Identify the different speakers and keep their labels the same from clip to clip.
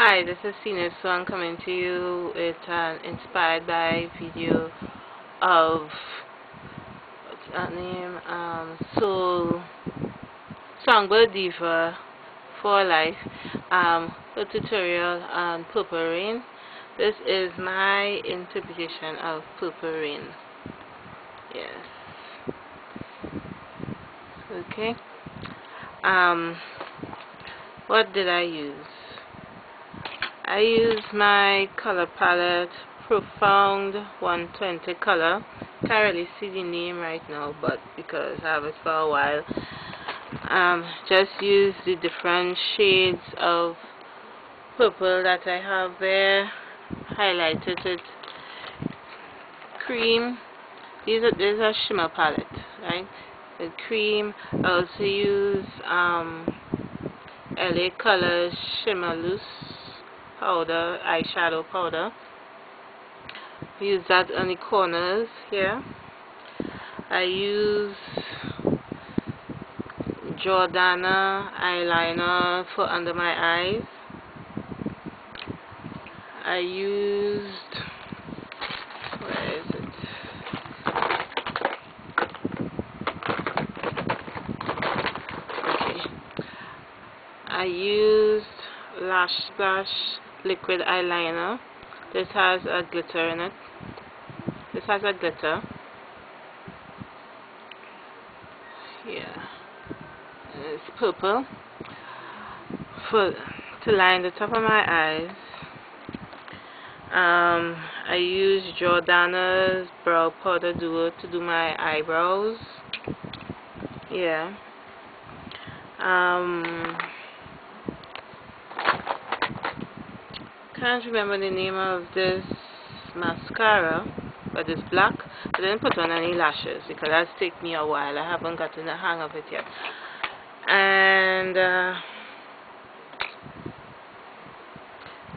Speaker 1: Hi, this is Cena, so I'm coming to you with an inspired by video of what's that name? Songbird Diva for Life. A tutorial on Purple Rain. This is my interpretation of Purple Rain. Yes. Okay. What did I use? I use my color palette, Profound 120 color. Can't really see the name right now, but because I have it for a while, just use the different shades of purple that I have there. Highlighted it. Cream. These are shimmer palette, right? The cream. I also use LA Colors Shimmer Loose powder, eyeshadow powder. Use that on the corners here. I use Jordana eyeliner for under my eyes. I used, where is it? Okay. I used Lash Splash liquid eyeliner. This has a glitter in it. This has a glitter. Yeah. It's purple. To line the top of my eyes. I use Jordana's brow powder duo to do my eyebrows. Yeah. Can't remember the name of this mascara, but it's black. I didn't put on any lashes because that's taken me a while. I haven't gotten the hang of it yet. And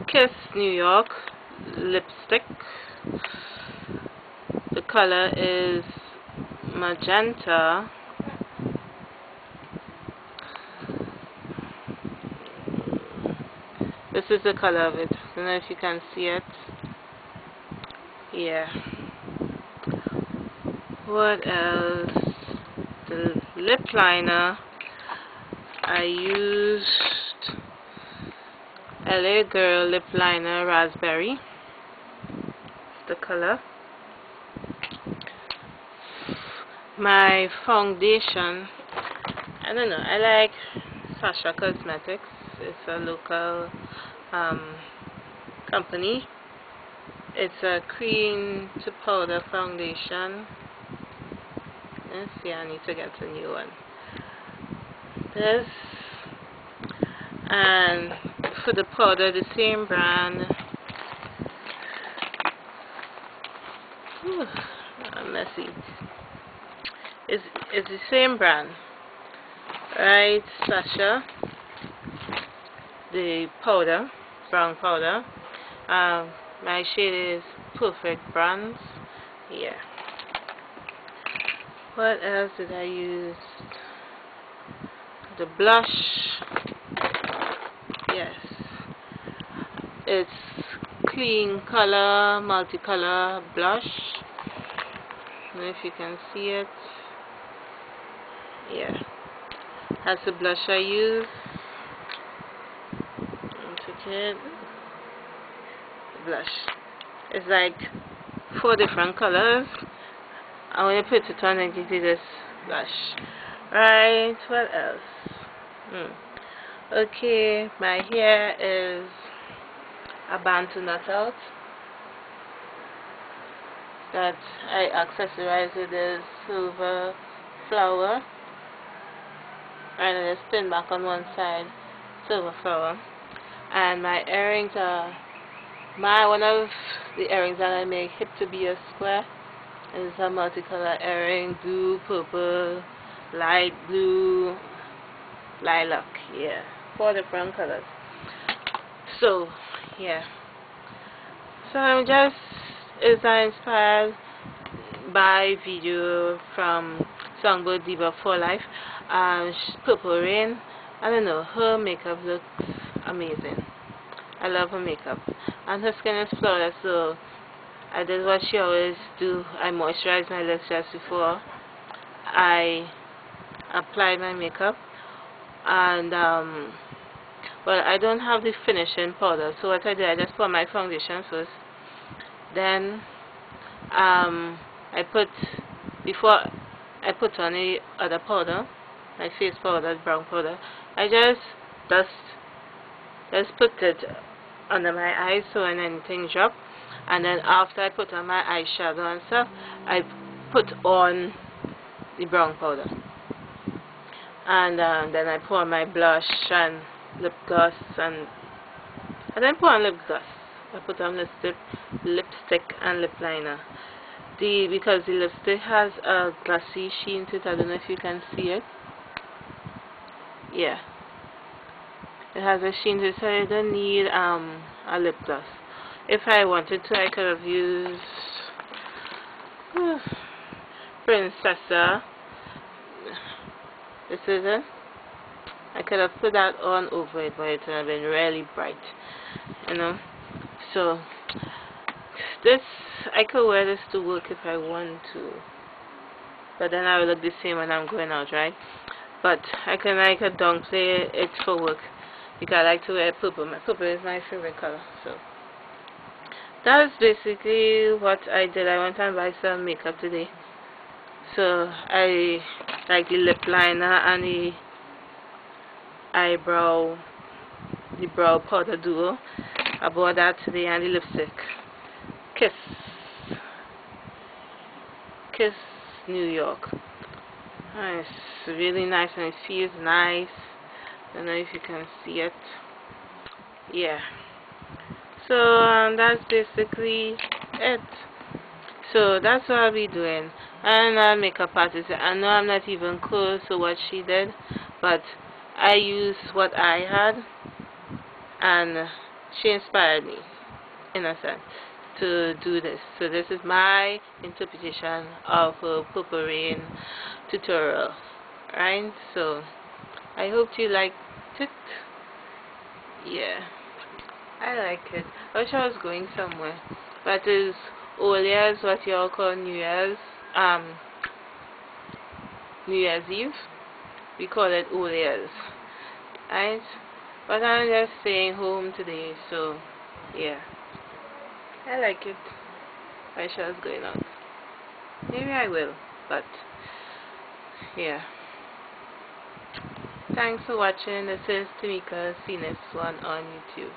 Speaker 1: Kiss New York lipstick. The color is magenta. This is the color of it. I don't know if you can see it. Yeah. What else? The lip liner. I used LA Girl lip liner raspberry. The color. My foundation. I don't know. I like Sasha Cosmetics. It's a local company. It's a cream to powder foundation. Let's see, I need to get a new one. This, and for the powder, the same brand. Whew, I'm messy. It's the same brand, right? Sasha. The powder, brown powder. My shade is Perfect Bronze. Yeah. What else did I use? The blush. Yes. It's Clean Color Multicolor Blush. I don't know if you can see it. Yeah. That's the blush I use. The blush. It's like 4 different colors. And when you put it on, it gives you this blush. Right, what else? Okay, my hair is a Bantu knot out that I accessorize with this silver flower. And I just pin back on one side, silver flower. And my earrings are, one of the earrings that I make hip to be a square is a multicolor earring, blue, purple, light blue, lilac. Yeah, 4 different colors. So yeah, so I'm just inspired by video from Songbird Diva4life. Purple Rain. I don't know, her makeup looks amazing. I love her makeup. And her skin is flawless, so I did what she always do. I moisturize my lips just before I apply my makeup. And well, I don't have the finishing powder, so what I did, I just put my foundation first. Then before I put on the other powder, my face powder, brown powder, I just put it under my eyes so when anything drop, and then after I put on my eyeshadow and stuff, I put on the brown powder, and then I put on my blush and lip gloss, and I didn't put on lip gloss. I put on lipstick and lip liner. Because the lipstick has a glossy sheen to it. I don't know if you can see it. Yeah, it has a sheen to it, so I don't need a lip gloss. If I wanted to, I could have used Princessa. This is it. I could have put that on over it, but it would have been really bright, you know. So this, I could wear this to work if I want to, but then I will look the same when I'm going out, right? But I can downplay it for work because I like to wear purple. Purple is my favorite color. So that's basically what I did. I went and buy some makeup today. So I like the lip liner and the brow powder duo. I bought that today, and the lipstick. Kiss New York. It's really nice and it feels nice. I don't know if you can see it. Yeah. So that's basically it. So that's what I'll be doing. I'm not a makeup artist. I know I'm not even close to what she did, but I used what I had, and she inspired me, in a sense, to do this. So this is my interpretation of her Purple Rain tutorial, right? So I hope you liked it. Yeah, I like it. I wish I was going somewhere, but it's Old Year's, what y'all call New Year's Eve. We call it Old Year's, right? But I'm just staying home today, so yeah, I like it. I wish I was going out. Maybe I will, but yeah. Thanks for watching. This is Tamika, CNS1 on YouTube.